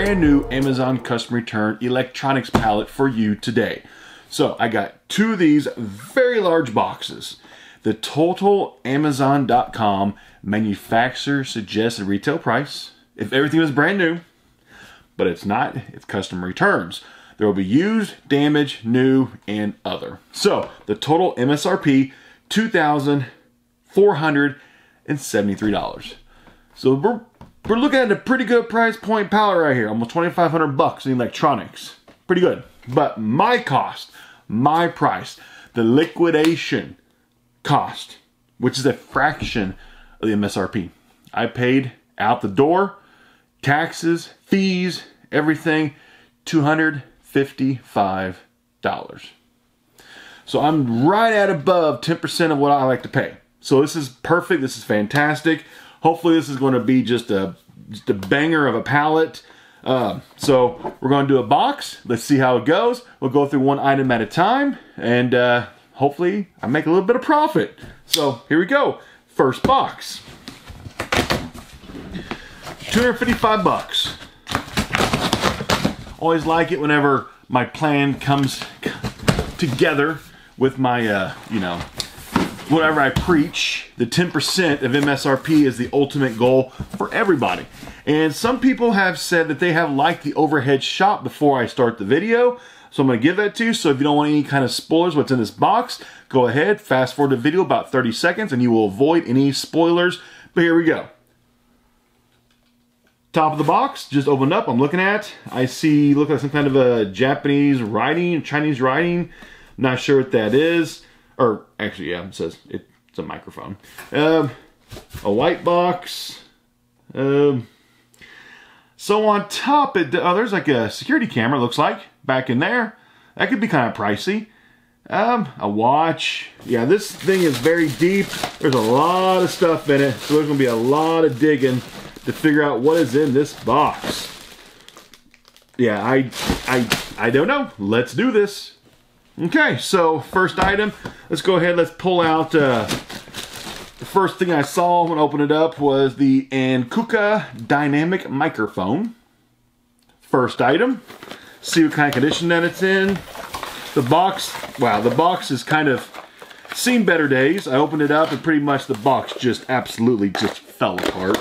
brand new Amazon custom return electronics pallet for you today. So I got two of these very large boxes. The total Amazon.com manufacturer suggested retail price, if everything was brand new, but it's not, it's custom returns. There will be used, damaged, new, and other. So the total MSRP, $2,473. So we're looking at a pretty good price point pallet right here, almost $2,500 in electronics. Pretty good. But my cost, my price, the liquidation cost, which is a fraction of the MSRP. I paid out the door, taxes, fees, everything, $255. So I'm right at above 10% of what I like to pay. So this is perfect. This is fantastic. Hopefully this is going to be just a banger of a pallet. So we're going to do a box. Let's see how it goes. We'll go through one item at a time, and hopefully I make a little bit of profit. So here we go. First box. $255. Always like it whenever my plan comes together with my, whatever I preach. The 10% of MSRP is the ultimate goal for everybody. And some people have said that they have liked the overhead shot before I start the video. So I'm going to give that to you. So if you don't want any kind of spoilers what's in this box, go ahead, fast forward the video about 30 seconds and you will avoid any spoilers. But here we go. Top of the box, just opened up, I'm looking at. I see, look like some kind of a Japanese writing, Chinese writing. Not sure what that is. Or actually, yeah, it says it's a microphone. A white box. So on top, there's like a security camera, looks like, back in there. That could be kind of pricey. A watch. Yeah, this thing is very deep. There's a lot of stuff in it, so there's gonna be a lot of digging to figure out what is in this box. Yeah, I don't know. Let's do this. Okay, so first item. Let's go ahead. Let's pull out. The first thing I saw when I opened it up was the Ankuka dynamic microphone. First item. See what kind of condition that it's in. The box. Wow, the box is kind of seen better days. I opened it up and pretty much the box just absolutely just fell apart.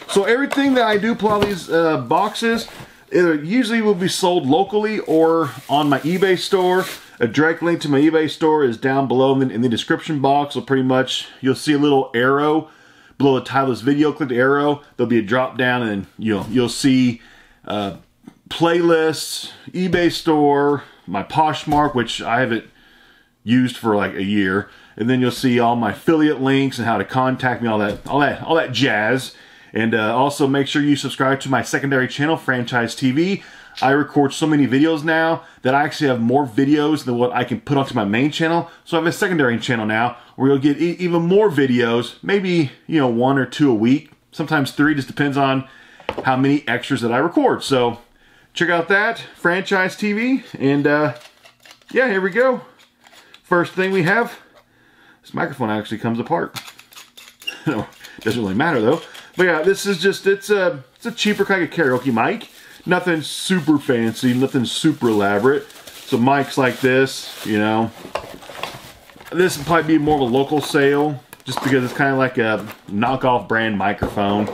So everything that I do pull out of these boxes, it usually will be sold locally or on my eBay store. A direct link to my eBay store is down below in the description box. So pretty much you'll see a little arrow below the title of this video. Click the arrow. There'll be a drop down and you'll see playlists, eBay store, my Poshmark, which I haven't used for like a year, and then you'll see all my affiliate links and how to contact me, all that jazz. And also make sure you subscribe to my secondary channel, FranchiseTV. I record so many videos now that I actually have more videos than what I can put onto my main channel. So I have a secondary channel now where you'll get even more videos, maybe 1 or 2 a week, sometimes 3, just depends on how many extras that I record. So check out that, FranchiseTV, and yeah, here we go. First thing we have, this microphone actually comes apart. No, doesn't really matter though. But yeah, this is just, it's a cheaper kind of karaoke mic. Nothing super fancy, nothing super elaborate. So mics like this, this would probably be more of a local sale, just because it's kind of like a knockoff brand microphone.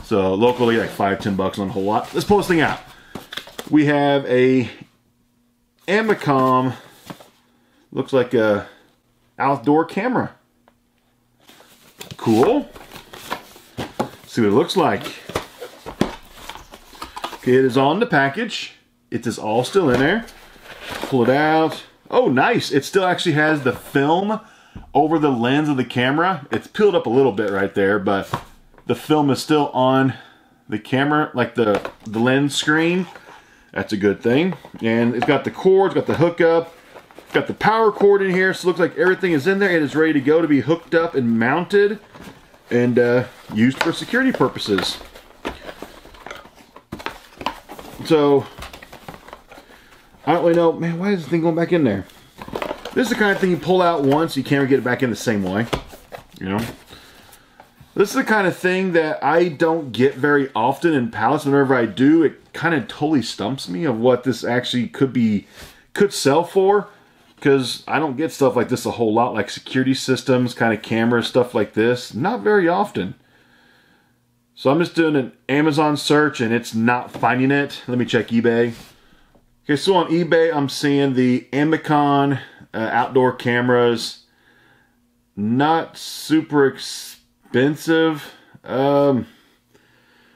So locally, like $5-10 on a whole lot. Let's pull this thing out. We have a Amicom, looks like a outdoor camera. Cool. See what it looks like. Okay, it is on the package. It is all still in there. Pull it out. Oh, nice. It still actually has the film over the lens of the camera. It's peeled up a little bit right there, but the film is still on the camera, like the lens screen. That's a good thing. And it's got the cord, it's got the hookup, it's got the power cord in here, so it looks like everything is in there. It is ready to go to be hooked up and mounted and used for security purposes. So, I don't really know, man, why is this thing going back in there? This is the kind of thing you pull out once, you can't get it back in the same way, This is the kind of thing that I don't get very often in pallets. Whenever I do, it kind of totally stumps me of what this actually could sell for. Because I don't get stuff like this a whole lot, like security systems, kind of cameras, stuff like this. Not very often. So I'm just doing an Amazon search and it's not finding it. Let me check eBay. Okay, so on eBay I'm seeing the Amicon outdoor cameras. Not super expensive. Like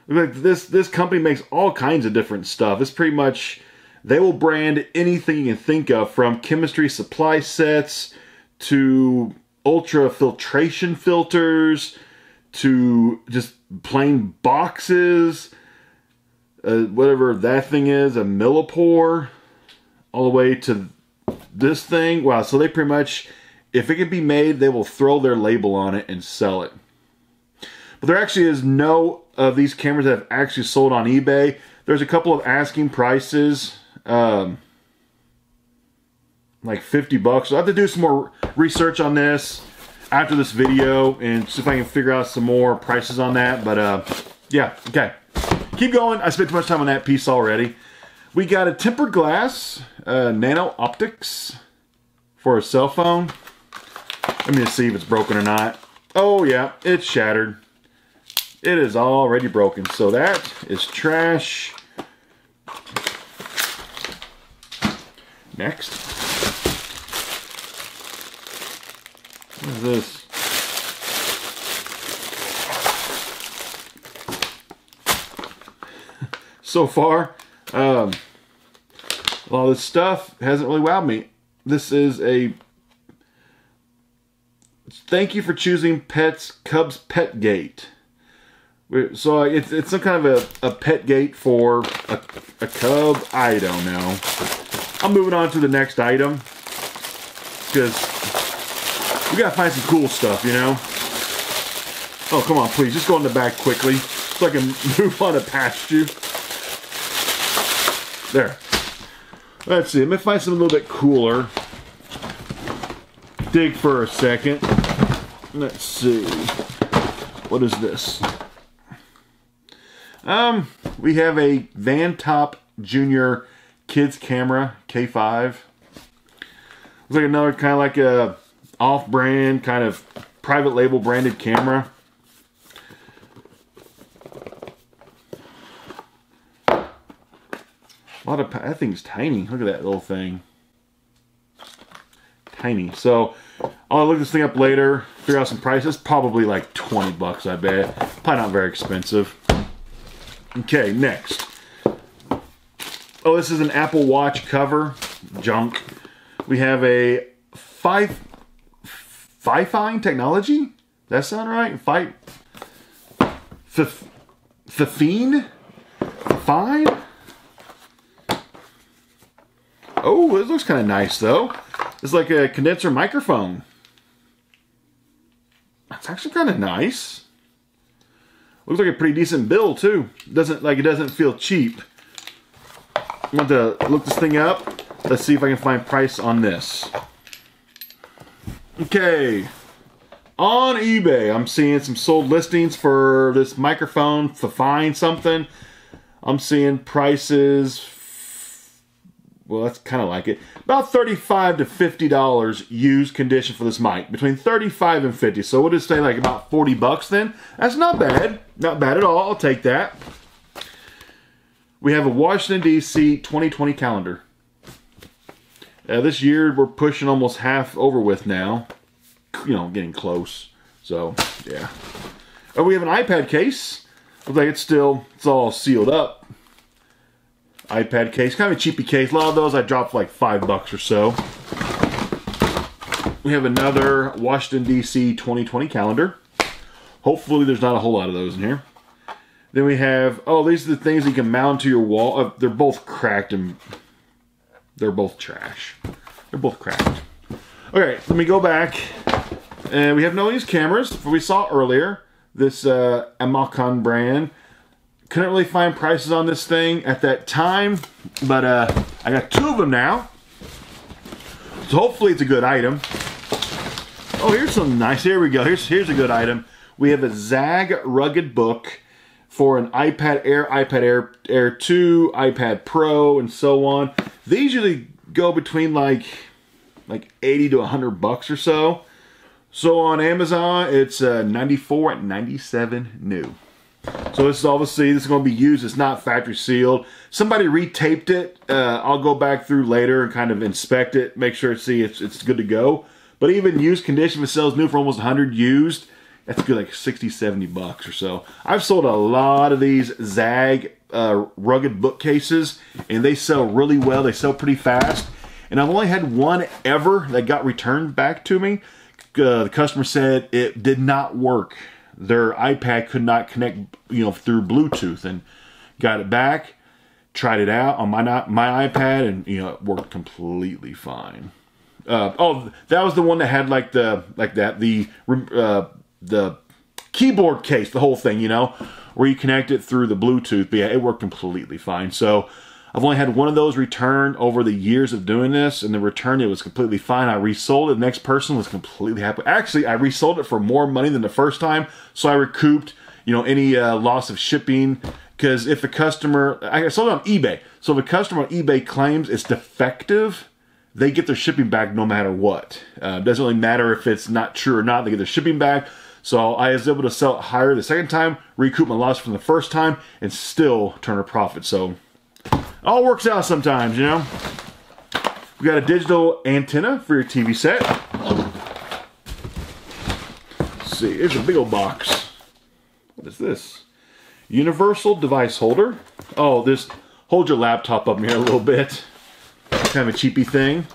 this company makes all kinds of different stuff. It's pretty much, they will brand anything you can think of, from chemistry supply sets to ultra filtration filters to just plain boxes, whatever that thing is, a millipore, all the way to this thing. Wow, so they pretty much, if it can be made, they will throw their label on it and sell it. But there actually is no of these cameras that have actually sold on eBay. There's a couple of asking prices, like $50. So I have to do some more research on this after this video and see if I can figure out some more prices on that. But yeah, okay. Keep going. I spent too much time on that piece already. We got a tempered glass, nano optics for a cell phone. Let me just see if it's broken or not. Oh yeah, it's shattered. It is already broken, so that is trash. Next. What is this? So far, a lot of this stuff hasn't really wowed me. This is a thank you for choosing Cubs Pet Gate. So it's some kind of a pet gate for a cub. I don't know. I'm moving on to the next item because we gotta find some cool stuff, you know. Oh, come on, please, just go in the back quickly so I can move on past you. There. Let's see. Let me find something a little bit cooler. Dig for a second. Let's see. What is this? We have a Van Top Junior Kids Camera K5. Looks like another kind of like a off-brand, kind of private label branded camera. A lot of, that thing's tiny. Look at that little thing. Tiny. So I'll look this thing up later, figure out some prices. Probably like 20 bucks, I bet. Probably not very expensive. Okay, next. Oh, this is an Apple Watch cover. Junk. We have a Fifine technology? That sound right? Fifine? Fine? Oh, it looks kind of nice though. It's like a condenser microphone. That's actually kind of nice. Looks like a pretty decent bill too. It doesn't feel cheap. I want to look this thing up. Let's see if I can find price on this. Okay. On eBay, I'm seeing some sold listings for this microphone for find something. I'm seeing prices, well, that's kind of like it, about $35 to $50 used condition for this mic. Between 35 and 50. So we'll just say like about 40 bucks then. That's not bad. Not bad at all. I'll take that. We have a Washington, D.C. 2020 calendar. This year we're pushing almost half over with now. You know, getting close. So, yeah. We have an iPad case. Looks like it's all sealed up. iPad case, kind of a cheapy case. A lot of those I dropped for like $5 or so. We have another Washington, D.C. 2020 calendar. Hopefully there's not a whole lot of those in here. Then we have, oh, these are the things you can mount to your wall. They're both cracked and they're both trash. They're both cracked. Okay, let me go back. And we have no of these cameras. We saw earlier this Amicon brand. Couldn't really find prices on this thing at that time, but I got two of them now. So hopefully it's a good item. Oh, here's something nice. Here we go. Here's a good item. We have a Zag rugged book for an iPad Air 2, iPad Pro, and so on. These usually go between like 80 to 100 bucks or so. So on Amazon, it's 94 at 97 new. So this is obviously, this is going to be used. It's not factory sealed. Somebody retaped it. I'll go back through later and kind of inspect it, make sure it's good to go. But even used condition, if it sells new for almost 100 used, that's good, like 60, 70 bucks or so. I've sold a lot of these Zag rugged bookcases, and they sell really well. They sell pretty fast. And I've only had one ever that got returned back to me. The customer said it did not work. Their iPad could not connect, through Bluetooth, and got it back, tried it out on my iPad, and it worked completely fine. Oh, that was the one that had the keyboard case, the whole thing, where you connect it through the Bluetooth. But yeah, it worked completely fine. So I've only had one of those returned over the years of doing this, and the return, it was completely fine. I resold it. The next person was completely happy. Actually, I resold it for more money than the first time, so I recouped, any loss of shipping. Because if the customer, I sold it on eBay, so if a customer on eBay claims it's defective, they get their shipping back no matter what. It doesn't really matter if it's not true or not. They get their shipping back. So I was able to sell it higher the second time, recoup my loss from the first time, and still turn a profit. So it all works out sometimes, We got a digital antenna for your TV set. Let's see, here's a big old box. What is this? Universal device holder. Oh, this holds your laptop up here a little bit. Kind of a cheapy thing.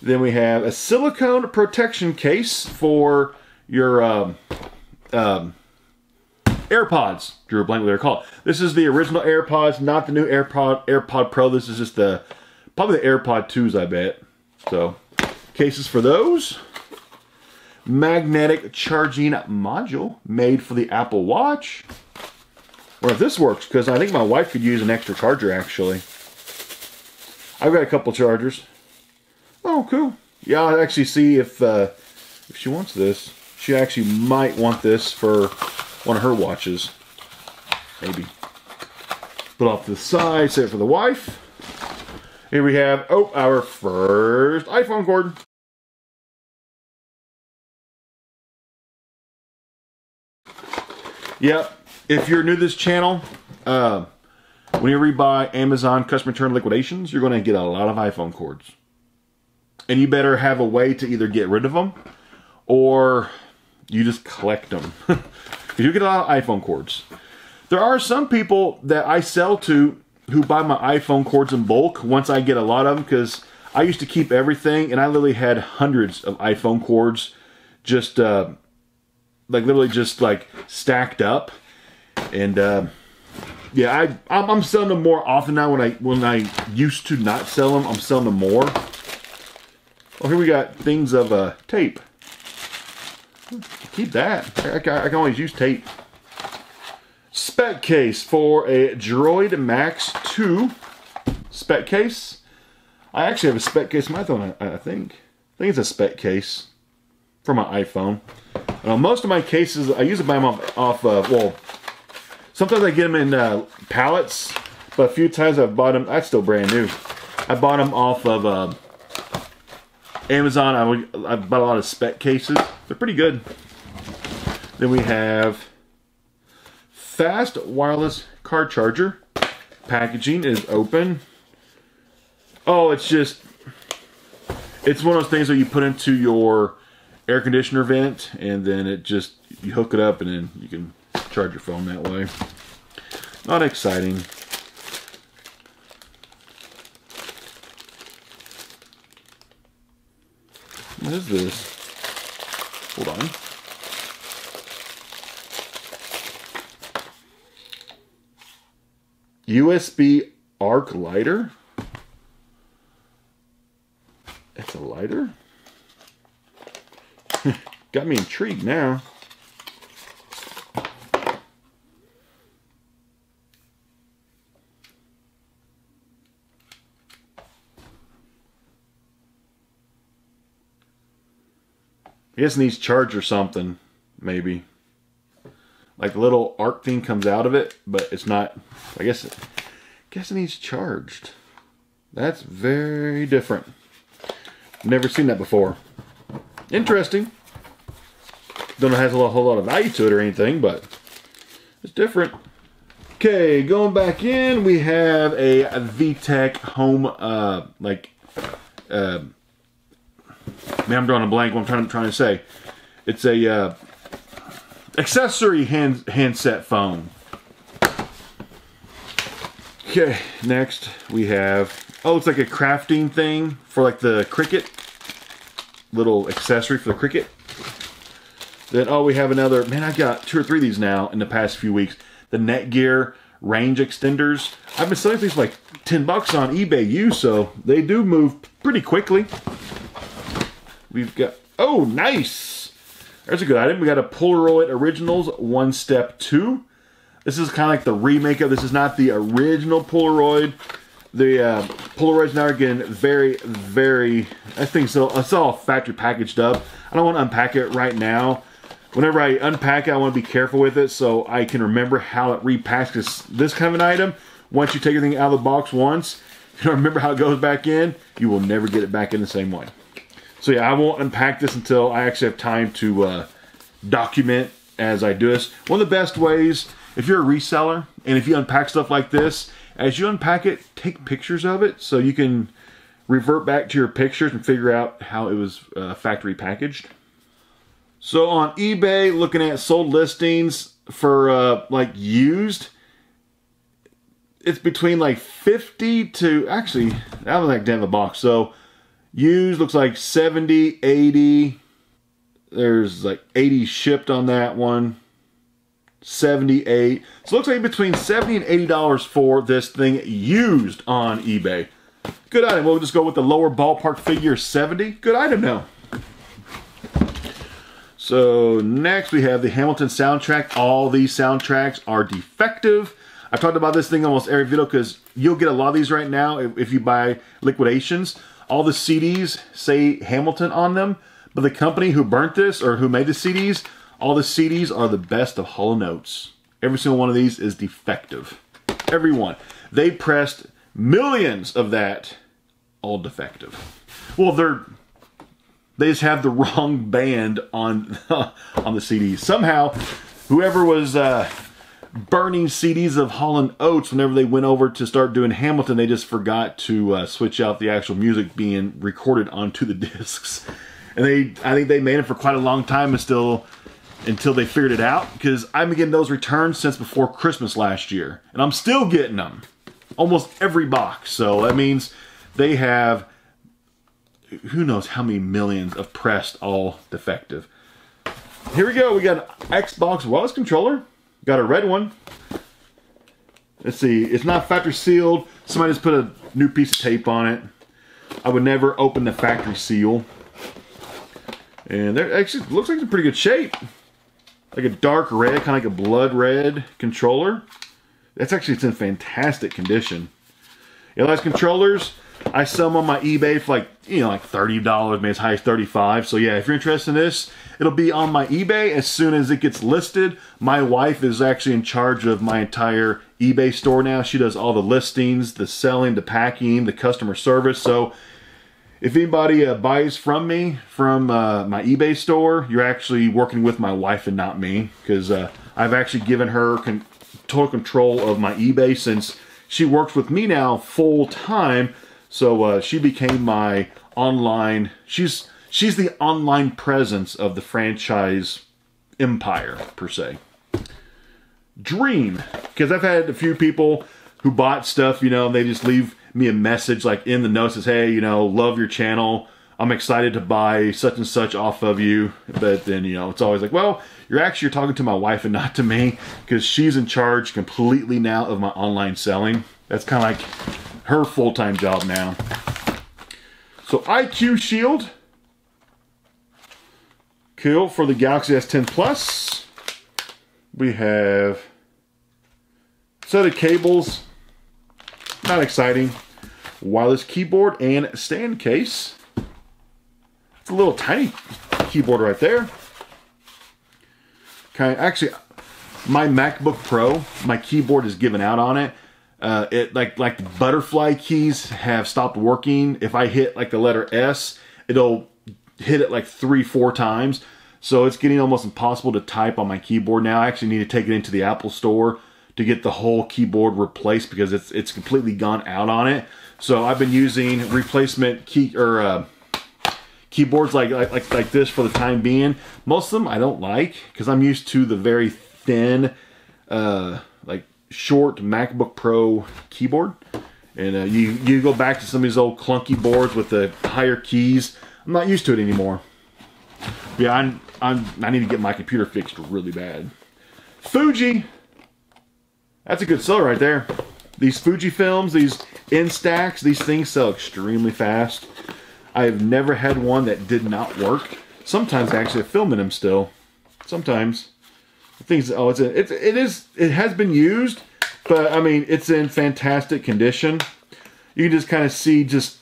Then we have a silicone protection case for your AirPods. Drew a blank what they're called. This is the original AirPods, not the new AirPod Pro. This is just probably the AirPod 2s, I bet. So, cases for those. Magnetic charging module made for the Apple Watch. Or if this works, because I think my wife could use an extra charger, actually. I've got a couple chargers. Oh, cool. Yeah, I'll actually see if she wants this. She actually might want this for one of her watches. Maybe. Put off to the side, save it for the wife. Here we have, our first iPhone cord. Yep. If you're new to this channel, whenever you buy Amazon custom return liquidations, you're going to get a lot of iPhone cords. And you better have a way to either get rid of them or you just collect them. You get a lot of iPhone cords. There are some people that I sell to who buy my iPhone cords in bulk once I get a lot of them, because I used to keep everything, and I literally had hundreds of iPhone cords just literally just stacked up. And yeah, I'm selling them more often now. When I used to not sell them, I'm selling them more. Oh, here we got things of tape. Keep that. I can always use tape. Spec case for a Droid Max 2 spec case. I actually have a spec case on my phone, I think. I think it's a spec case for my iPhone. Most of my cases, I usually buy them off well, sometimes I get them in pallets, but a few times I've bought them, that's still brand new. I bought them off of Amazon. I bought a lot of spec cases. They're pretty good. Then we have fast wireless car charger. Packaging is open. Oh, it's one of those things that you put into your air conditioner vent, and then you hook it up, and then you can charge your phone that way. Not exciting. What is this? Hold on. USB arc lighter? It's a lighter? Got me intrigued now. I guess it needs charge or something, maybe. Like the little arc thing comes out of it, but it's not. I guess it needs charged. That's very different. Never seen that before. Interesting. Don't know if it has a whole lot of value to it or anything, but it's different. Okay, going back in, we have a VTech home, man, I'm drawing a blank. What I'm trying to say. It's a accessory handset phone. Okay, next we have, oh, it's like a crafting thing for like the Cricut. Little accessory for the Cricut. Then, oh, we have another, man, I've got 2 or 3 of these now in the past few weeks. The Netgear range extenders. I've been selling these for like $10 on eBay used, so they do move pretty quickly. We've got, oh, nice. There's a good item. We got a Polaroid Originals 1 Step 2. This is kind of like the remake of, this is not the original Polaroid. The Polaroids now are getting very, very, I think so, it's all factory packaged up. I don't want to unpack it right now. Whenever I unpack it, I want to be careful with it so I can remember how it repacks. Because this kind of an item, once you take everything out of the box once, you don't remember how it goes back in, you will never get it back in the same way. So yeah, I won't unpack this until I actually have time to document as I do this. One of the best ways, if you're a reseller, and if you unpack stuff like this, as you unpack it, take pictures of it so you can revert back to your pictures and figure out how it was factory packaged. So on eBay, looking at sold listings for like used, it's between like 50 to, actually, that was like down the box. So used looks like 70, 80. There's like 80 shipped on that one. 78. So it looks like between $70 and $80 for this thing used on eBay. Good item. We'll just go with the lower ballpark figure, 70. Good item now. So next we have the Hamilton soundtrack. All these soundtracks are defective. I've talked about this thing almost every video because you'll get a lot of these right now if you buy liquidations. All the CDs say Hamilton on them, but the company who burnt this or who made the CDs, all the CDs are the best of Hall & Oates. Every single one of these is defective. Every one. They pressed millions of that, all defective. Well, they just have the wrong band on on the CDs. Somehow, whoever was burning CDs of Hall & Oates, whenever they went over to start doing Hamilton, they just forgot to switch out the actual music being recorded onto the discs. And I think they made it for quite a long time until they figured it out, because I've been getting those returns since before Christmas last year. And I'm still getting them. Almost every box. So that means they have who knows how many millions of pressed, all defective. Here we go. We got an Xbox wireless controller. Got a red one. Let's see. It's not factory sealed. Somebody just put a new piece of tape on it. I would never open the factory seal. And it actually looks like it's in pretty good shape. Like a dark red, kind of like a blood red controller. It's in fantastic condition. You know, those controllers, I sell them on my eBay for like, like $30, maybe as high as $35. So yeah, if you're interested in this, it'll be on my eBay as soon as it gets listed. My wife is actually in charge of my entire eBay store now. She does all the listings, the selling, the packing, the customer service. So if anybody buys from me, from my eBay store, you're actually working with my wife and not me, because I've actually given her total control of my eBay since she works with me now full time. So she became my online, she's the online presence of the franchise empire, per se. Dream, because I've had a few people who bought stuff, and they just leave me a message like in the notes says, hey, love your channel. I'm excited to buy such and such off of you. But then, it's always like, well, you're talking to my wife and not to me, because she's in charge completely now of my online selling. That's kind of like her full-time job now. So IQ Shield. Cool, for the Galaxy S10 Plus. We have a set of cables. Not exciting. Wireless keyboard and stand case. It's a little tiny keyboard right there. Actually, My MacBook Pro, my keyboard is giving out on it. It like the butterfly keys have stopped working. If I hit like the letter S, it'll hit it like 3-4 times. So it's getting almost impossible to type on my keyboard now. I actually need to take it into the Apple Store to get the whole keyboard replaced because it's completely gone out on it. So I've been using replacement keyboards like this for the time being. Most of them I don't like because I'm used to the very thin, like short MacBook Pro keyboard. And you go back to some of these old clunky boards with the higher keys. I'm not used to it anymore. Yeah, I need to get my computer fixed really bad. Fuji. That's a good seller right there. These Fuji films, these Instax, these things sell extremely fast. I have never had one that did not work. Sometimes actually I film in them still. Sometimes. Things, oh, it has been used, but I mean it's in fantastic condition. You can just kind of see it's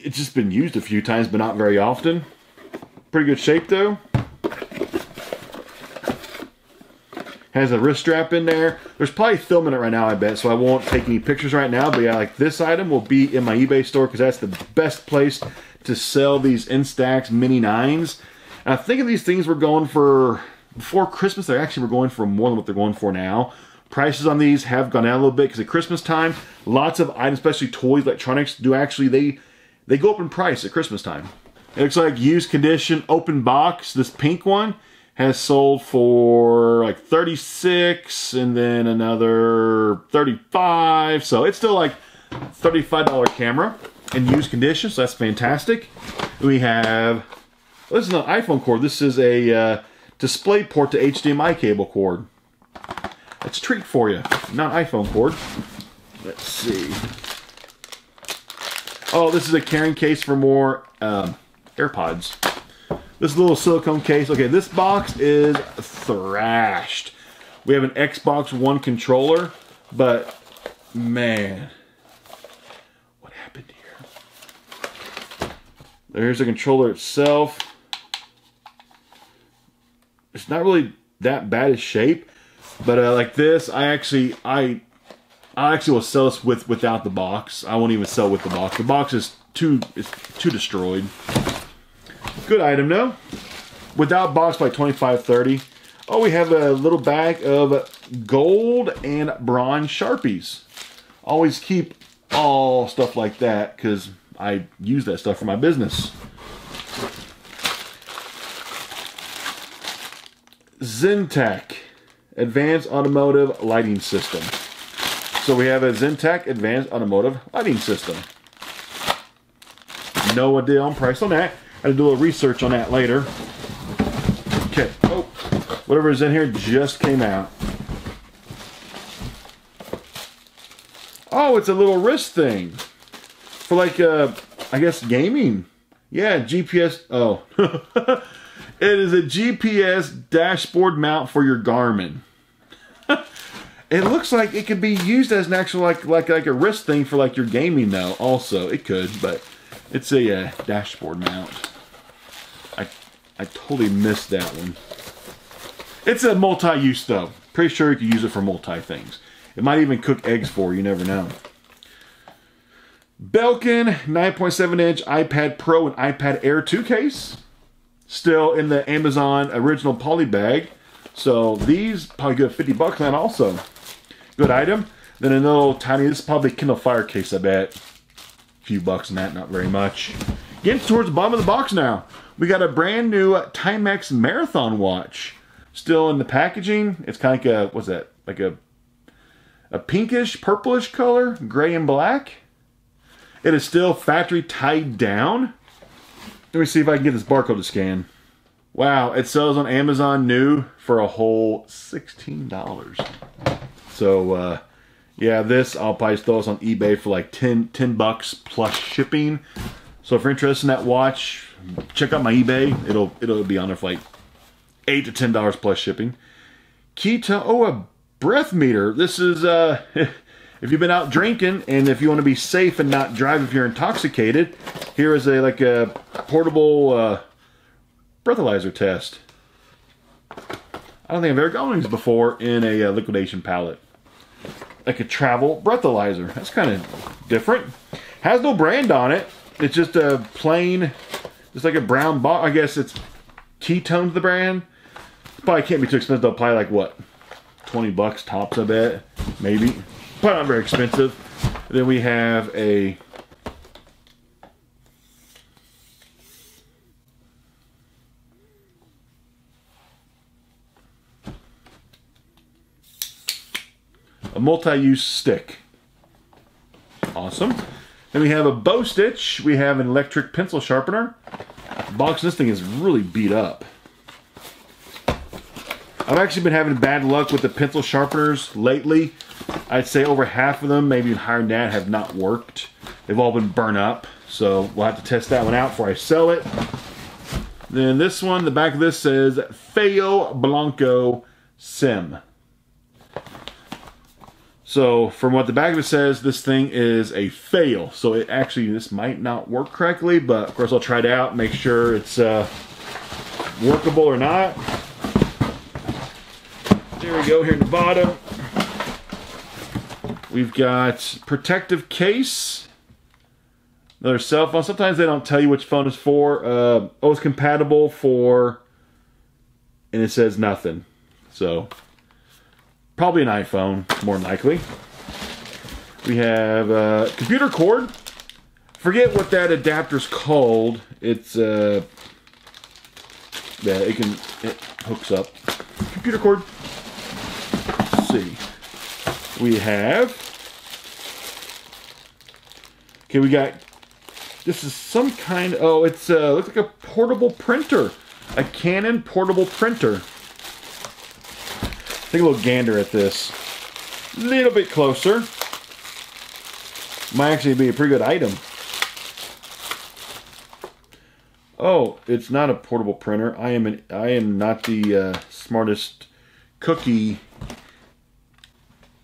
just been used a few times, but not very often. Pretty good shape though. Has a wrist strap in there. There's probably film in it right now, I bet, so I won't take any pictures right now. But yeah, like this item will be in my eBay store because that's the best place to sell these Instax Mini 9s. And I think these things were going for, before Christmas, they actually were going for more than what they're going for now. Prices on these have gone down a little bit because at Christmas time, lots of items, especially toys, electronics, do actually, they go up in price at Christmas time. It looks like used condition, open box. This pink one has sold for like 36 and then another 35. So it's still like $35 camera in used condition. So that's fantastic. We have, well, this is an iPhone cord. This is a display port to HDMI cable cord. That's a treat for you. Not an iPhone cord. Let's see. Oh, this is a carrying case for more AirPods. This little silicone case. Okay, this box is thrashed. We have an Xbox One controller, but man, what happened here? There's the controller itself. It's not really that bad a shape, but like this, I actually will sell this without the box. I won't even sell with the box. The box is too destroyed. Good item, though. Without box, by $25.30. Oh, we have a little bag of gold and bronze Sharpies. Always keep all stuff like that because I use that stuff for my business. Zentek Advanced Automotive Lighting System. So we have a Zentek Advanced Automotive Lighting System. No idea on price on that. I had to do a little research on that later. Okay. Oh, whatever is in here just came out. Oh, it's a little wrist thing. For like, I guess gaming. Yeah, GPS. Oh. It is a GPS dashboard mount for your Garmin. It looks like it could be used as an actual like a wrist thing for like your gaming though. Also, it could, but it's a dashboard mount. I totally missed that one. It's a multi-use though. Pretty sure you could use it for multi things. It might even cook eggs for you. Never know. Belkin 9.7-inch iPad Pro and iPad Air 2 case. Still in the Amazon original poly bag. So these probably good $50 on that also. Good item. Then a little tiny, this is probably Kindle Fire case, I bet. A few bucks on that, not very much. Getting towards the bottom of the box now. We got a brand new Timex Marathon watch. Still in the packaging. It's kind of like a, what's that? Like a pinkish, purplish color, gray and black. It is still factory tied down. Let me see if I can get this barcode to scan. Wow, it sells on Amazon new for a whole $16. So, yeah, this, I'll probably throw this on eBay for like 10 bucks plus shipping. So if you're interested in that watch, check out my eBay. It'll be on there for like $8 to $10 plus shipping. Keto, oh, a breath meter. This is, if you've been out drinking and if you want to be safe and not drive if you're intoxicated, here is a portable breathalyzer test. I don't think I've ever gone these before in a liquidation pallet. Like a travel breathalyzer. That's kind of different. Has no brand on it. It's just a plain, just like a brown box. I guess it's Ketone's the brand. Probably can't be too expensive though. Probably like what, 20 bucks tops, I bet. Maybe. Probably not very expensive. And then we have a multi-use stick. Awesome. Then we have a bow stitch. We have an electric pencil sharpener. The box, this thing is really beat up. I've actually been having bad luck with the pencil sharpeners lately. I'd say over half of them, maybe even higher than that, have not worked. They've all been burnt up. So we'll have to test that one out before I sell it. Then this one, the back of this says Feo Blanco Sim. So from what the back of it says, this thing is a fail. So it actually, this might not work correctly, but of course I'll try it out, make sure it's workable or not. There we go, here at the bottom. We've got protective case. Another cell phone. Sometimes they don't tell you which phone is for. Oh, it's compatible for, and it says nothing. So probably an iPhone, more than likely. We have a computer cord. Forget what that adapter's called. It's yeah, it hooks up. Computer cord. Let's see. We have. Okay, we got. This is some kind. Oh, it's looks like a portable printer. A Canon portable printer. Take a little gander at this. A little bit closer. Might actually be a pretty good item. Oh, it's not a portable printer. I am not the smartest cookie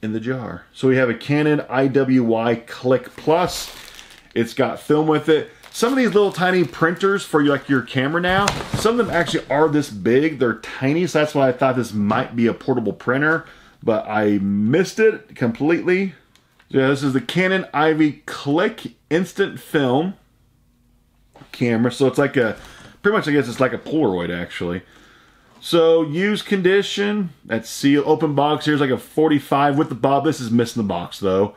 in the jar. So we have a Canon IWY Click Plus. It's got film with it. Some of these little tiny printers for like your camera now, some of them actually are this big. They're tiny, so that's why I thought this might be a portable printer, but I missed it completely. Yeah, this is the Canon Ivy Click Instant Film camera. So it's like a, pretty much I guess it's like a Polaroid actually. So used condition, that's seal, open box. Here's like a 45 with the bob. This is missing the box though.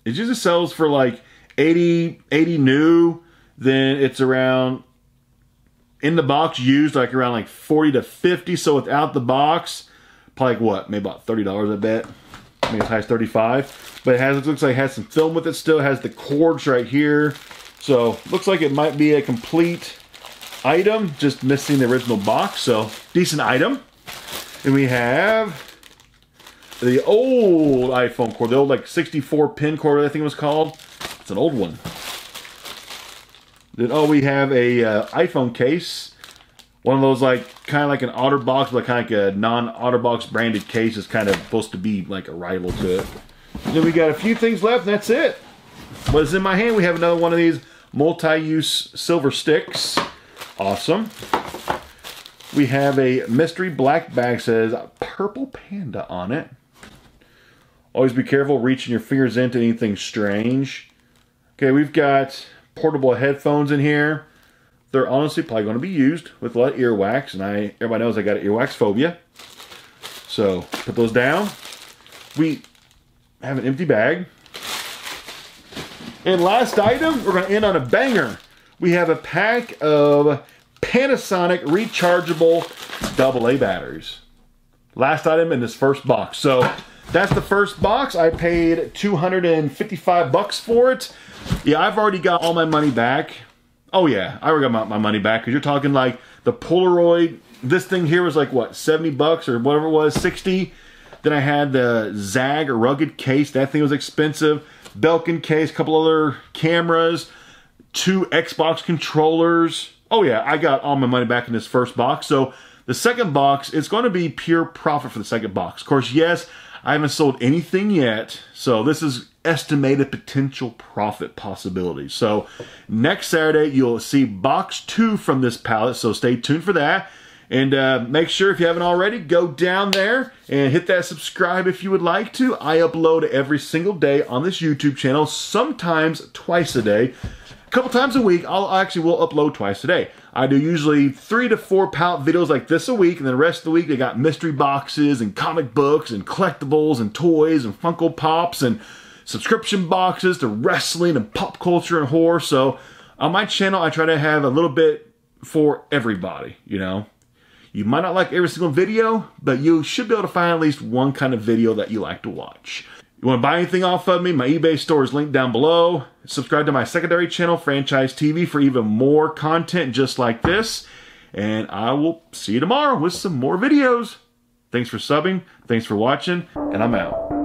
It usually sells for like 80 new. Then it's around, in the box used, like around like 40 to 50. So without the box, probably like what, maybe about $30 I bet. Maybe as high as 35. But it looks like it has some film with it still. It has the cords right here. So looks like it might be a complete item, just missing the original box. So decent item. And we have the old iPhone cord, the old like 64 pin cord, I think it was called. It's an old one. Then, oh, we have a iPhone case. One of those, like, kind of like an OtterBox, but kind of like a non-OtterBox branded case is kind of supposed to be like a rival to it. And then we got a few things left, and that's it. What's in my hand? We have another one of these multi-use silver sticks. Awesome. We have a mystery black bag, says Purple Panda on it. Always be careful reaching your fingers into anything strange. Okay, we've got portable headphones in here. They're honestly probably going to be used with a lot of earwax, and everybody knows I got an earwax phobia. So put those down. We have an empty bag. And last item, we're going to end on a banger. We have a pack of Panasonic rechargeable AA batteries. Last item in this first box. So that's the first box. I paid $255 for it. Yeah, I've already got all my money back. Oh yeah, I already got my money back, because you're talking like the Polaroid. This thing here was like what, $70 or whatever it was, 60. Then I had the Zag rugged case. That thing was expensive. Belkin case, a couple other cameras, 2 Xbox controllers. Oh yeah, I got all my money back in this first box. So the second box, it's going to be pure profit for the second box. Of course, yes, I haven't sold anything yet, so this is estimated potential profit possibilities. So next Saturday, you'll see box 2 from this pallet, so stay tuned for that. And make sure, if you haven't already, go down there and hit that subscribe if you would like to. I upload every single day on this YouTube channel, sometimes twice a day. A couple times a week, I actually will upload twice a day. I do usually 3 to 4 pallet videos like this a week, and then the rest of the week they got mystery boxes and comic books and collectibles and toys and Funko Pops and subscription boxes to wrestling and pop culture and horror. So on my channel, I try to have a little bit for everybody, you know. You might not like every single video, but you should be able to find at least one kind of video that you like to watch. You want to buy anything off of me, my eBay store is linked down below. Subscribe to my secondary channel, FranchiseTV, for even more content just like this. And I will see you tomorrow with some more videos. Thanks for subbing, thanks for watching, and I'm out.